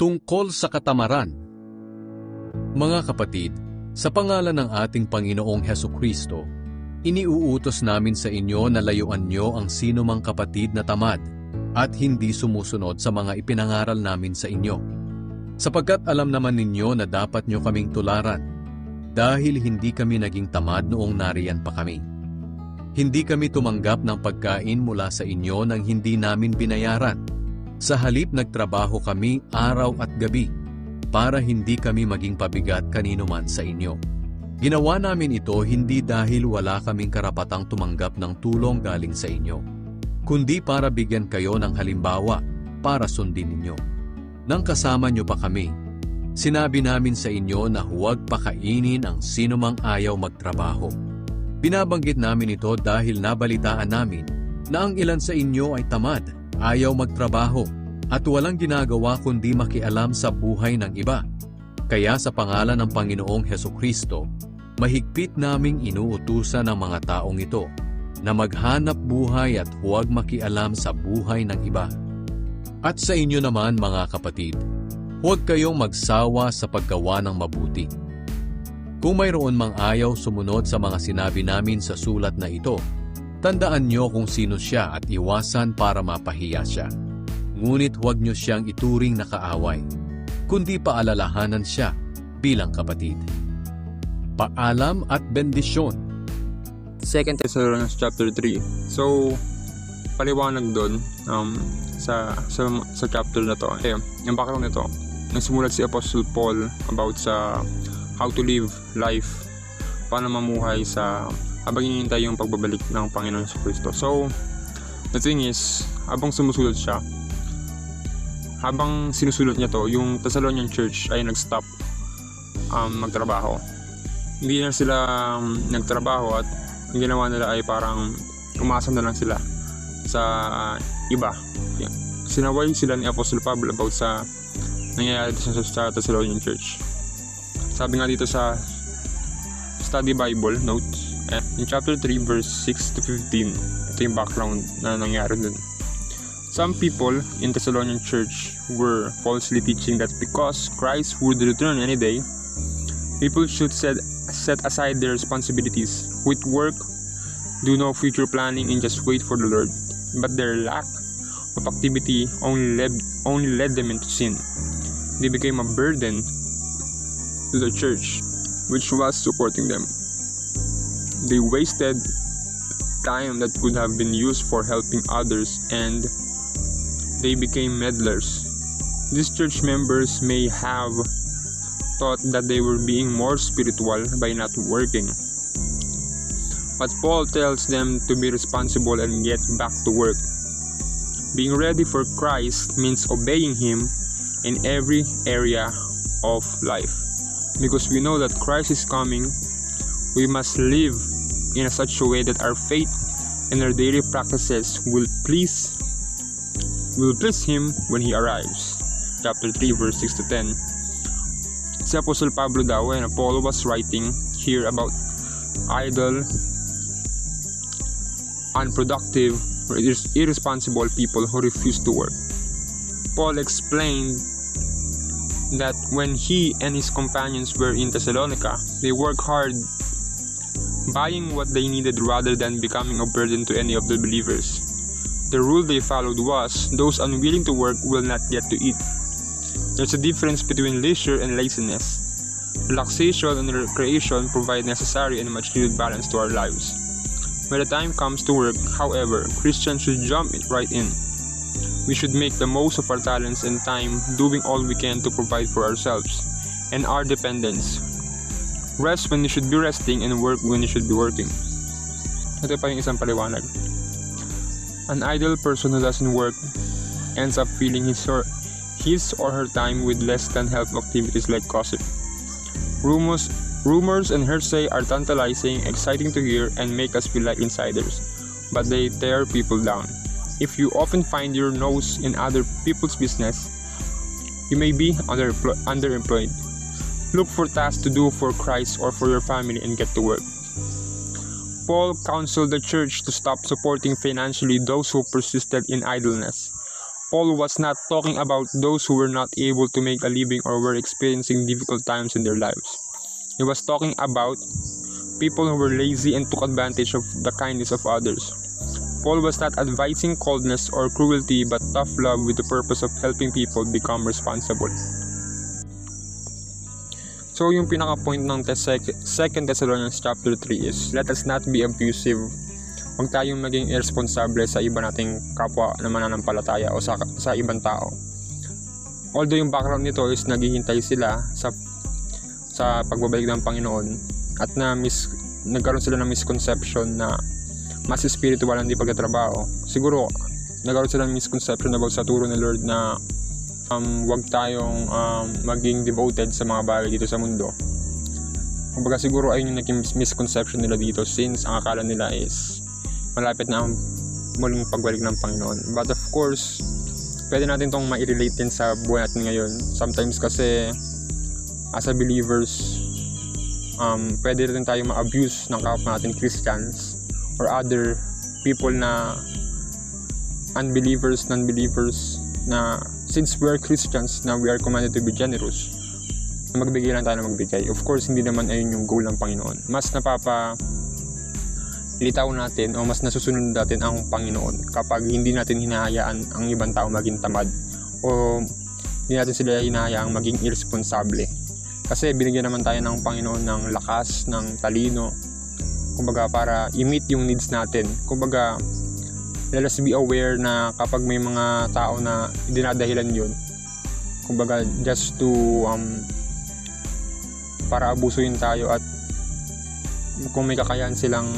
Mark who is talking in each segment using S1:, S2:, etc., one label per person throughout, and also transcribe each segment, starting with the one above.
S1: Tungkol sa katamaran. Mga kapatid, sa pangalan ng ating Panginoong Hesukristo, iniuutos namin sa inyo na layuan nyo ang sinumang kapatid na tamad at hindi sumusunod sa mga ipinangaral namin sa inyo. Sapagkat alam naman ninyo na dapat nyo kaming tularan, dahil hindi kami naging tamad noong nariyan pa kami. Hindi kami tumanggap ng pagkain mula sa inyo nang hindi namin binayaran. Sa halip nagtrabaho kami araw at gabi para hindi kami maging pabigat kanino man sa inyo. Ginawa namin ito hindi dahil wala kaming karapatang tumanggap ng tulong galing sa inyo, kundi para bigyan kayo ng halimbawa para sundin ninyo. Nang kasama nyo pa kami, sinabi namin sa inyo na huwag pakainin ang sinumang ayaw magtrabaho. Binabanggit namin ito dahil nabalitaan namin na ang ilan sa inyo ay tamad, ayaw magtrabaho, at walang ginagawa kundi makialam sa buhay ng iba. Kaya sa pangalan ng Panginoong Hesukristo, mahigpit naming inuutusan ng mga taong ito na maghanap buhay at huwag makialam sa buhay ng iba. At sa inyo naman mga kapatid, huwag kayong magsawa sa paggawa ng mabuti. Kung mayroon mang ayaw sumunod sa mga sinabi namin sa sulat na ito, tandaan nyo kung sino siya at iwasan para mapahiya siya. Ngunit huwag nyo siyang ituring na kaaway, kundi paalalahanan siya bilang kapatid. Paalam at bendisyon.
S2: 2 Thessalonians chapter 3. So, paliwanag doon sa chapter na to. Yung background nito, nagsimulat si Apostle Paul about sa how to live life, paano mamuhay sa habang hinihintay yung pagbabalik ng Panginoon sa Kristo. So, the thing is, habang sumusulat siya, habang sinusulat niya to, yung Thessalonian church ay nag-stop magtrabaho. Hindi na sila nagtrabaho at ang ginawa nila ay parang umasa na lang sila sa iba. Sinaway sila ni Apostle Pablo about sa nangyayari sa Thessalonian church. Sabi nga dito sa Study Bible notes, in chapter 3 verse 6 to 15, ito yung background na nangyari dun. Some people in Thessalonian church were falsely teaching that because Christ would return any day, people should set aside their responsibilities with work, do no future planning, and just wait for the Lord. But their lack of activity only led them into sin. They became a burden to the church, which was supporting them. They wasted time that could have been used for helping others, and they became meddlers. These church members may have thought that they were being more spiritual by not working. But Paul tells them to be responsible and get back to work. Being ready for Christ means obeying Him in every area of life. Because we know that Christ is coming, we must live in such a way that our faith and our daily practices will please Him when He arrives. Chapter 3 verse 6 to 10. Si Apostle Pablo daw, and Paul was writing here about idle, unproductive, or irresponsible people who refuse to work. Paul explained that when he and his companions were in Thessalonica, they worked hard buying what they needed rather than becoming a burden to any of the believers. The rule they followed was, those unwilling to work will not get to eat. There's a difference between leisure and laziness. Relaxation and recreation provide necessary and much needed balance to our lives. When the time comes to work, however, Christians should jump right in. We should make the most of our talents and time, doing all we can to provide for ourselves and our dependents. Rest when you should be resting and work when you should be working. Ito pa yung isang paliwanag. An idle person who doesn't work ends up filling his or her time with less than helpful activities like gossip. Rumors and hearsay are tantalizing, exciting to hear, and make us feel like insiders, but they tear people down. If you often find your nose in other people's business, you may be underemployed. Look for tasks to do for Christ or for your family and get to work. Paul counseled the church to stop supporting financially those who persisted in idleness. Paul was not talking about those who were not able to make a living or were experiencing difficult times in their lives. He was talking about people who were lazy and took advantage of the kindness of others. Paul was not advising coldness or cruelty but tough love with the purpose of helping people become responsible. So yung pinaka-point ng 2 Thessalonians chapter 3 is, let us not be abusive. Huwag tayong maging irresponsable sa iba nating kapwa na mananampalataya o sa ibang tao. Although yung background nito is naghihintay sila sa pagbabalik ng Panginoon at nagkaroon sila ng misconception na mas spiritual ang di pagkatrabaho. Siguro nagkaroon sila ng misconception about sa turo ni Lord na huwag tayong maging devoted sa mga bagay dito sa mundo. Kumbaga siguro ayun yung naging misconception nila dito, since ang akala nila is malapit na ang muling pagbalik ng Panginoon. But of course, pwede natin itong ma-relate din sa buhay natin ngayon. Sometimes kasi as a believers, pwede rin tayo ma-abuse ng kapwa natin Christians or other people na unbelievers, non-believers, na since we're Christians na we are commanded to be generous, na magbigay lang tayo na magbigay. Of course, hindi naman ayun yung goal ng Panginoon. Mas litaw natin o mas nasusunod natin ang Panginoon kapag hindi natin hinahayaan ang ibang tao maging tamad o hindi natin sila hinahayaang maging irresponsable. Kasi binigyan naman tayo ng Panginoon ng lakas, ng talino, kumbaga para i-meet yung needs natin. Kumbaga, let us be aware na kapag may mga tao na dinadahilan yun, kumbaga just to para abusuin tayo, at kung may kakayahan silang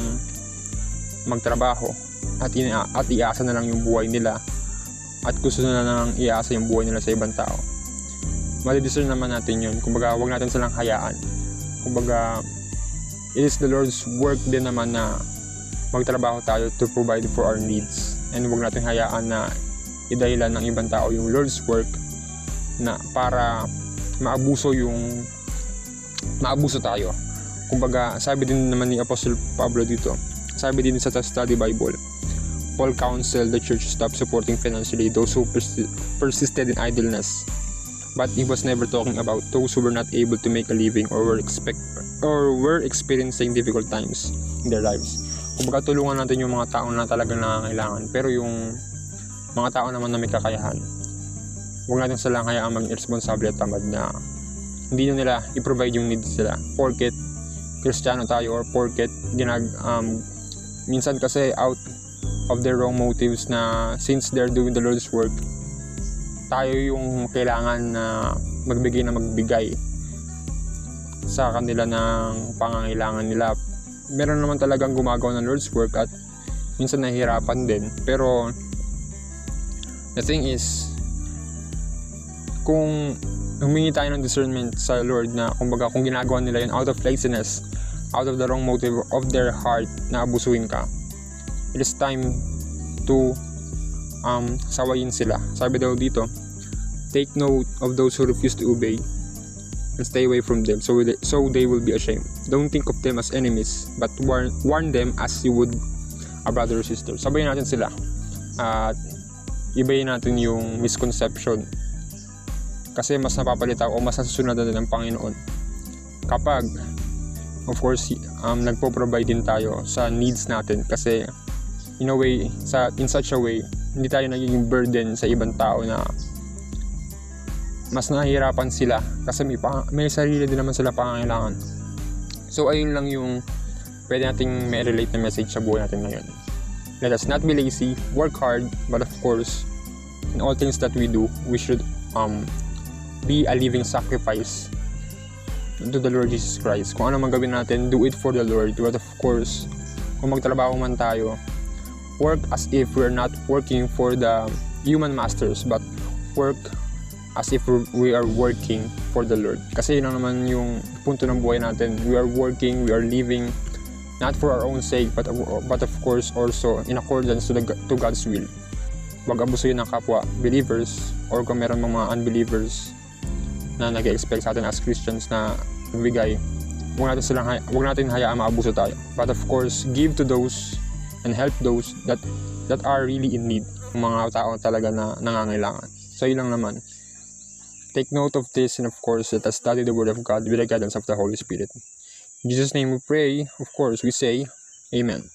S2: magtrabaho at iasa na lang yung buhay nila at gusto na lang iasa yung buhay nila sa ibang tao, madidiscern naman natin yun. Kumbaga huwag natin silang hayaan. Kumbaga it is the Lord's work din naman na magtrabaho tayo to provide for our needs, and huwag natin hayaan na idahilan ng ibang tao yung Lord's work na para maabuso tayo. Kumbaga sabi din naman ni Apostle Pablo dito, sabi din sa Study Bible, Paul counseled the church to stop supporting financially those who persisted in idleness, but he was never talking about those who were not able to make a living or were experiencing difficult times in their lives. Kumbaga tulungan natin yung mga tao na talagang nangangailangan, pero yung mga tao naman na may kakayahan, huwag natin silang hayaan maging irresponsible at tamad na hindi nila i-provide yung needs nila porket Kristiyano tayo or porket minsan kasi out of their wrong motives na since they're doing the Lord's work, tayo yung kailangan na magbigay sa kanila ng pangangailangan nila. Meron naman talagang gumagawa ng Lord's work at minsan nahihirapan din, pero the thing is, kung humingi tayo ng discernment sa Lord na kumbaga kung ginagawa nila yun out of laziness, out of the wrong motive of their heart na abusuin ka, it is time to sawayin sila. Sabi daw dito, take note of those who refuse to obey and stay away from them so they will be ashamed. Don't think of them as enemies but warn them as you would a brother or sister. Sabayin natin sila at ibayin natin yung misconception, kasi mas napapalitaw o mas nasusunod natin ng Panginoon kapag of course nagpo-provide din tayo sa needs natin, kasi in a way, in such a way, hindi tayo nagiging burden sa ibang tao na mas nahihirapan sila kasi may sarili din naman sila pangangailangan. So ayun lang yung pwede nating may-relate na message sa buhay natin ngayon. Let us not be lazy, work hard, but of course in all things that we do, we should be a living sacrifice to the Lord Jesus Christ. Kung ano man gawin natin, do it for the Lord. But of course, kung magtrabaho man tayo, work as if we're not working for the human masters, but work as if we are working for the Lord. Kasi yun naman yung punto ng buhay natin. We are working, we are living not for our own sake, but of course also in accordance to God's will. Huwag abusuin ng kapwa believers, or kung meron mga unbelievers na nag-expect sa atin as Christians na magbigay, huwag natin hayaan maabuso tayo. But of course, give to those and help those that are really in need. yung mga tao talaga na nangangailangan. So yun lang naman. Take note of this, and of course, let us study the Word of God with the guidance of the Holy Spirit. In Jesus' name we pray, of course, we say, Amen.